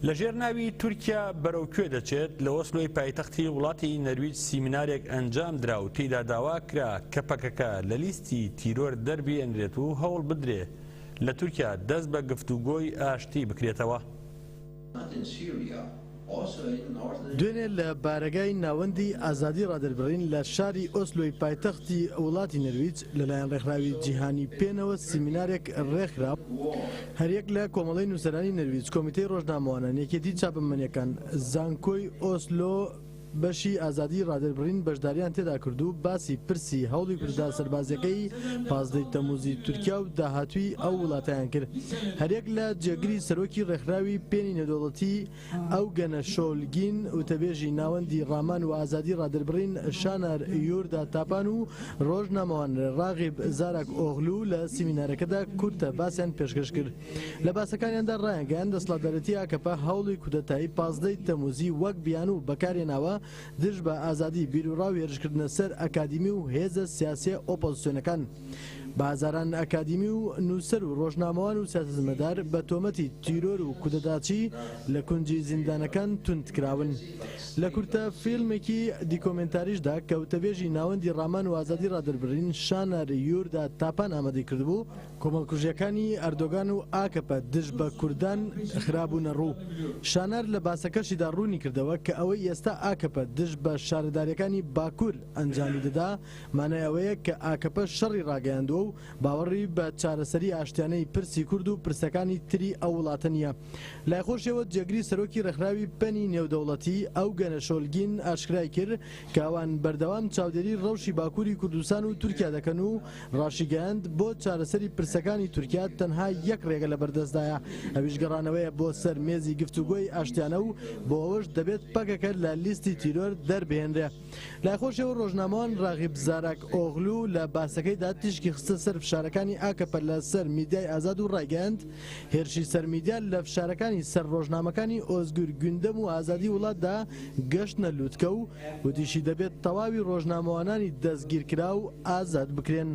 لەژێر ناوی تورکیا بەرەوکوێ دەچێت لە ئۆسلۆی پایتەختی وڵاتی نەرویج سیمینارێک ئەنجام درا و تێیدا داوا کرا کە پەکەکە لە لیستی تیرۆر دەربێنرێت و هەوڵ بدرێ لە تورکیا دەست بە گفتوگۆی ئاشتی بکرێتەوە. دوێنێ لە بارگای ناوەندی ئازادی ڕادەربڕین لە شاری ئۆسلۆی پایتەختی وڵاتی نەرویج لەلایەن ڕێکخراوی جیهانی پێنەوە سیمینارێک ڕێکخرا هەریەک لە کۆمەڵەی نووسەرانی نەرویج کۆمیتەی ڕۆژنامەوانە یەکێتی چاپەمەنیەکان زانکۆی ئۆسلۆ بەشی ئازادی ڕادەربڕین بەشداریان تێدا کردو باسی پرسی هەوڵی کوردستان سەربازەکەی 15 تەموزی تورکیا و داهاتووی ئەو وڵاتیان کرد. هەریەک لە جێگری سەرۆکی ڕێکخراوی پێنی نێودەوڵەتی ئەو گەنە شۆلگین وتەبێژی ناوەندی ڕامان و ئازادی ڕادەربڕین شانار یۆردا تاپان و ڕۆژنامەوان ڕاغیب زارک ئۆغلو لە سیمینارەکەدا کورتە باسییان پێشکەش کرد. لە باسەکانیاندا ڕایەنگەیان دەسەڵاتدارەتی ئاکەپە هەوڵی کودەتایی 15 تەموزی وەک بیان و بەکارهێناوە دژ بە ئازادی بیرروڕاو هێرشکردنە سەر ئەکادیمی و هێزە سیاسی ئۆپۆزیسیۆنەکان. بازاران ئەکادیمی و نووسەر و ڕۆژنامەوان و سیاسەتمەدار بە تۆمەتی تیرۆر و کودەداچی لە کونجی زیندانەکان توندکراون. لە کورتە فیلمێکی دیکۆمنتاریشدا کە وتەبێژی ناوەندی ڕامان و ئازادی ڕادەربڕین شانار یۆردا تاپان ئامادەی کردبوو کۆمەڵکوژیەکانی ئەردۆگان و ئاکەپە دژ بە کوردان خرابوونە ڕوو. شانار لە باسەکەشیدا ڕوونی کردەوە کە ئەوەی ئێستا ئاکەپە دژ بە شارەداریەکانی باکوور ئەنجامی دەدا مانای ئەوەیە کە ئاکەپە شەڕی ڕاگەیاندووە و باوەڕی بە چارەسەری ئاشتیانەی پرسی کورد و پرسەکانی تری ئەو وڵاتە نییە. لایخۆشیەوە جێگری سەرۆکی ڕێکخراوی پەنی نێودەوڵەتی ئەو گەنە شۆلگین ئاشکرای کرد کە ئەوان بەردەوام چاودێری ڕەوشی باکووری کوردستان و تورکیا دەکەن و ڕاشیگەیاند بۆ چارەسەری پرسەکانی تورکیا تەنها یەک ڕێگە لە بەردەستدایە ئەویش گەڕانەوەیە بۆ سەر مێزی گفتوگۆی ئاشتیانە و بۆ ئەوەش دەبێت پەکەکە لە لیستی تیرۆر دەربێنرێ. لایخۆشیەوە ڕۆژنامەوان ڕاغیب زارک ئۆغلو لە باسەکەیدا تیشکی خستە سەر فشارەکانی ئاکەپە لە سەر میدیای ئازاد و ڕایگەاند هێرشی سەر میدیا لە فشارەکانی سەر ڕۆژنامەکانی ئۆزگور گوندەم و ئازادی وڵاتدا گەشتنە لووتکە و وتیشی دەبێت تەواوی ڕۆژنامەوانانی دەستگیرکرا و ئازاد بکرێن.